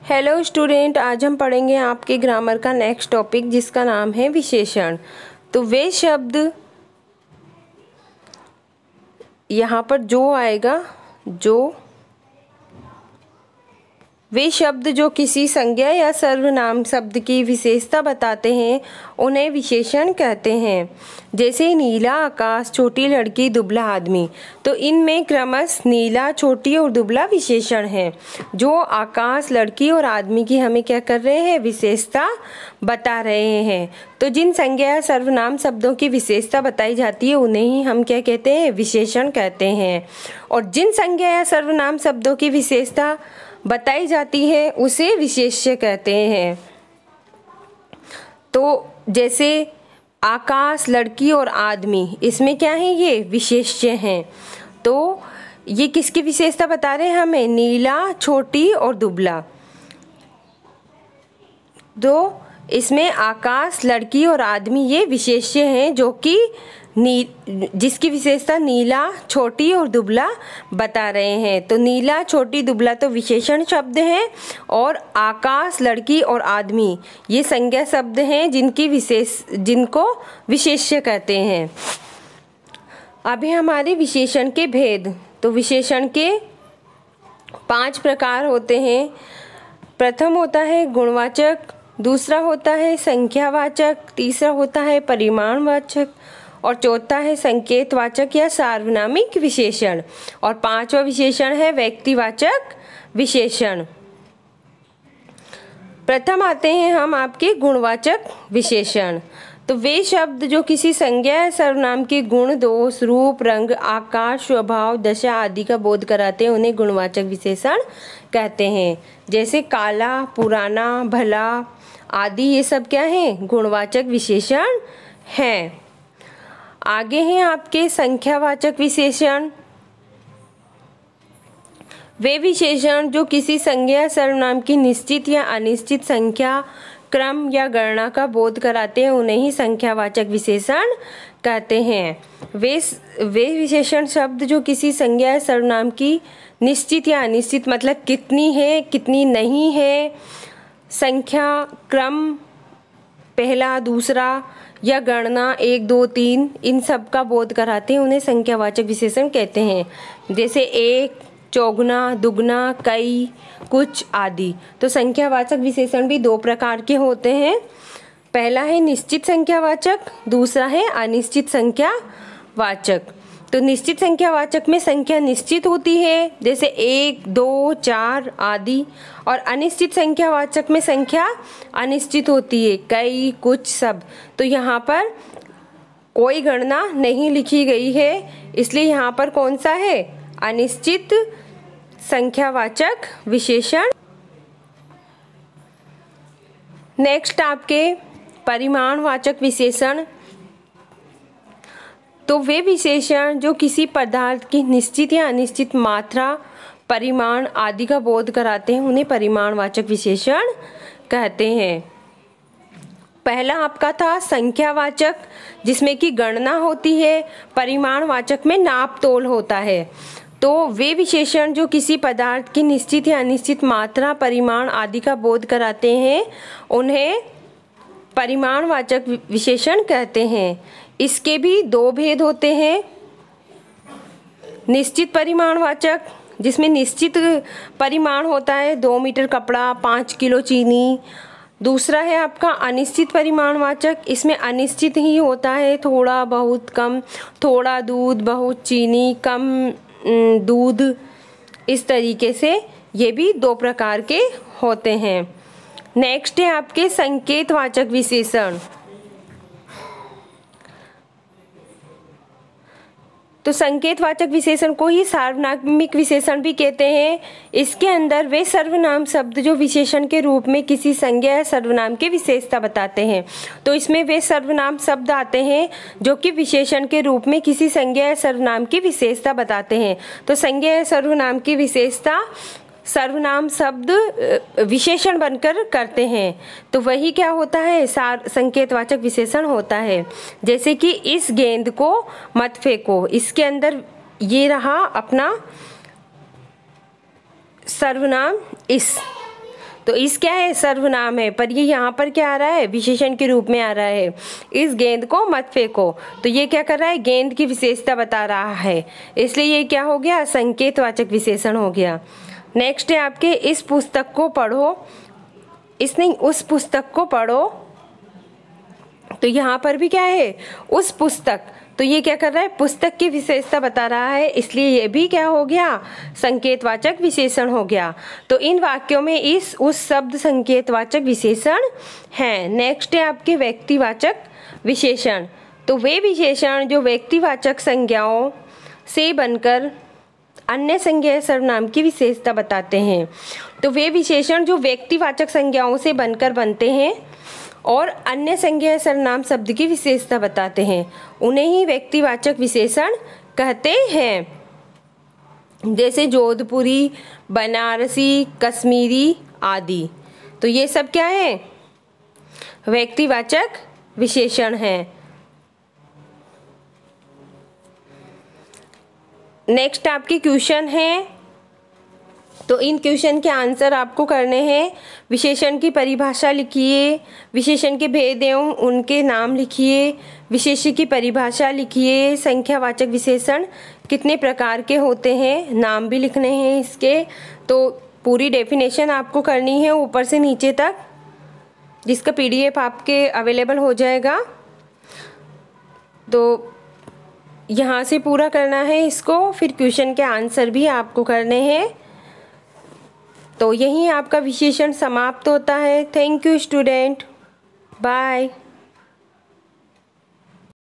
Hello student, आज हम पढ़ेंगे आपके ग्रामर का नेक्स्ट टॉपिक जिसका नाम है विशेषण। तो वे शब्द यहाँ पर जो आएगा, वे शब्द जो किसी संज्ञा या सर्वनाम शब्द की विशेषता बताते हैं उन्हें विशेषण कहते हैं। जैसे नीला आकाश, छोटी लड़की, दुबला आदमी। तो इनमें क्रमश नीला, छोटी और दुबला विशेषण हैं जो आकाश, लड़की और आदमी की हमें क्या कर रहे हैं, विशेषता बता रहे हैं। तो जिन संज्ञा या सर्वनाम शब्दों की विशेषता बताई जाती है उन्हें ही हम क्या कहते हैं, विशेषण कहते हैं। और जिन संज्ञा या सर्वनाम शब्दों की विशेषता बताई जाती है उसे विशेष्य कहते हैं। तो जैसे आकाश, लड़की और आदमी, इसमें क्या है, ये विशेष्य हैं। तो ये किसकी विशेषता बता रहे हैं हमें, नीला, छोटी और दुबला। तो इसमें आकाश, लड़की और आदमी ये विशेष्य हैं जो कि जिसकी विशेषता नीला, छोटी और दुबला बता रहे हैं। तो नीला, छोटी, दुबला तो विशेषण शब्द हैं और आकाश, लड़की और आदमी ये संज्ञा शब्द हैं जिनको विशेष्य कहते हैं। अभी हमारे विशेषण के भेद। तो विशेषण के 5 प्रकार होते हैं। प्रथम होता है गुणवाचक, दूसरा होता है संख्यावाचक, तीसरा होता है परिमाणवाचक और चौथा है संकेतवाचक या सार्वनामिक विशेषण और 5वां विशेषण है व्यक्तिवाचक विशेषण। प्रथम आते हैं हम आपके गुणवाचक विशेषण। तो वे शब्द जो किसी संज्ञा या सर्वनाम के गुण, दोष, रूप, रंग, आकार, स्वभाव, दशा आदि का बोध कराते हैं उन्हें गुणवाचक विशेषण कहते हैं। जैसे काला, पुराना, भला आदि ये सब क्या है, गुणवाचक विशेषण हैं। आगे हैं आपके संख्यावाचक विशेषण। वे विशेषण जो किसी संज्ञा या सर्वनाम की निश्चित या अनिश्चित संख्या, क्रम या गणना का बोध कराते हैं उन्हें ही संख्यावाचक विशेषण कहते हैं। वे विशेषण शब्द जो किसी संज्ञा या सर्वनाम की निश्चित या अनिश्चित, मतलब कितनी है, कितनी नहीं है, संख्या, क्रम, पहला, दूसरा या गणना 1, 2, 3 इन सब का बोध कराते हैं उन्हें संख्यावाचक विशेषण कहते हैं। जैसे एक, चौगुना, दुगना, कई, कुछ आदि। तो संख्यावाचक विशेषण भी 2 प्रकार के होते हैं। पहला है निश्चित संख्यावाचक, दूसरा है अनिश्चित संख्यावाचक। तो निश्चित संख्यावाचक में संख्या निश्चित होती है जैसे 1, 2, 4 आदि, और अनिश्चित संख्यावाचक में संख्या अनिश्चित होती है, कई, कुछ, सब। तो यहाँ पर कोई गणना नहीं लिखी गई है, इसलिए यहाँ पर कौन सा है, अनिश्चित संख्यावाचक विशेषण। नेक्स्ट आपके परिमाणवाचक विशेषण। तो वे विशेषण जो किसी पदार्थ की निश्चित या अनिश्चित मात्रा, परिमाण आदि का बोध कराते हैं उन्हें परिमाणवाचक विशेषण कहते हैं। पहला आपका था संख्यावाचक जिसमें कि गणना होती है, परिमाणवाचक में नाप तोल होता है। तो वे विशेषण जो किसी पदार्थ की निश्चित या अनिश्चित मात्रा, परिमाण आदि का बोध कराते हैं उन्हें परिमाणवाचक विशेषण कहते हैं। इसके भी 2 भेद होते हैं। निश्चित परिमाणवाचक जिसमें निश्चित परिमाण होता है 2 मीटर कपड़ा, 5 किलो चीनी। दूसरा है आपका अनिश्चित परिमाणवाचक, इसमें अनिश्चित ही होता है, थोड़ा बहुत कम, थोड़ा दूध, बहुत चीनी, कम दूध। इस तरीके से ये भी 2 प्रकार के होते हैं। नेक्स्ट है आपके संकेतवाचक विशेषण। तो संकेतवाचक विशेषण को ही सार्वनामिक विशेषण भी कहते हैं। इसके अंदर वे सर्वनाम शब्द जो विशेषण के रूप में किसी संज्ञा या सर्वनाम की विशेषता बताते हैं। तो इसमें वे सर्वनाम शब्द आते हैं जो कि विशेषण के रूप में किसी संज्ञा या सर्वनाम की विशेषता बताते हैं। तो संज्ञा या सर्वनाम की विशेषता सर्वनाम शब्द विशेषण बनकर करते हैं, तो वही क्या होता है, संकेतवाचक विशेषण होता है। जैसे कि इस गेंद को मत फेंको, इसके अंदर ये रहा अपना सर्वनाम इस, तो इस क्या है, सर्वनाम है, पर ये यहाँ पर क्या आ रहा है, विशेषण के रूप में आ रहा है। इस गेंद को मत फेंको, तो ये क्या कर रहा है, गेंद की विशेषता बता रहा है, इसलिए ये क्या हो गया, संकेतवाचक विशेषण हो गया। नेक्स्ट है आपके इस पुस्तक को पढ़ो, उस पुस्तक को पढ़ो, तो यहाँ पर भी क्या है, उस पुस्तक, तो ये क्या कर रहा है, पुस्तक की विशेषता बता रहा है, इसलिए ये भी क्या हो गया, संकेतवाचक विशेषण हो गया। तो इन वाक्यों में इस उस शब्द संकेतवाचक विशेषण हैं। नेक्स्ट है आपके व्यक्तिवाचक विशेषण। तो वे विशेषण जो व्यक्तिवाचक संज्ञाओं से बनकर अन्य संज्ञा सर्वनाम की विशेषता बताते हैं। तो वे विशेषण जो व्यक्तिवाचक संज्ञाओं से बनकर बनते हैं और अन्य संज्ञा सर्वनाम शब्द की विशेषता बताते हैं, उन्हें ही व्यक्तिवाचक विशेषण कहते हैं। जैसे जोधपुरी, बनारसी, कश्मीरी आदि, तो ये सब क्या है, व्यक्तिवाचक विशेषण हैं। नेक्स्ट आपके क्वेश्चन है, तो इन क्वेश्चन के आंसर आपको करने हैं। विशेषण की परिभाषा लिखिए, विशेषण के भेद एवं उनके नाम लिखिए, विशेष्य की परिभाषा लिखिए, संख्यावाचक विशेषण कितने प्रकार के होते हैं, नाम भी लिखने हैं इसके। तो पूरी डेफिनेशन आपको करनी है ऊपर से नीचे तक, जिसका PDF आपके अवेलेबल हो जाएगा। तो यहाँ से पूरा करना है इसको, फिर क्वेश्चन के आंसर भी आपको करने हैं। तो यहीं आपका विशेषण समाप्त होता है। Thank you student, bye.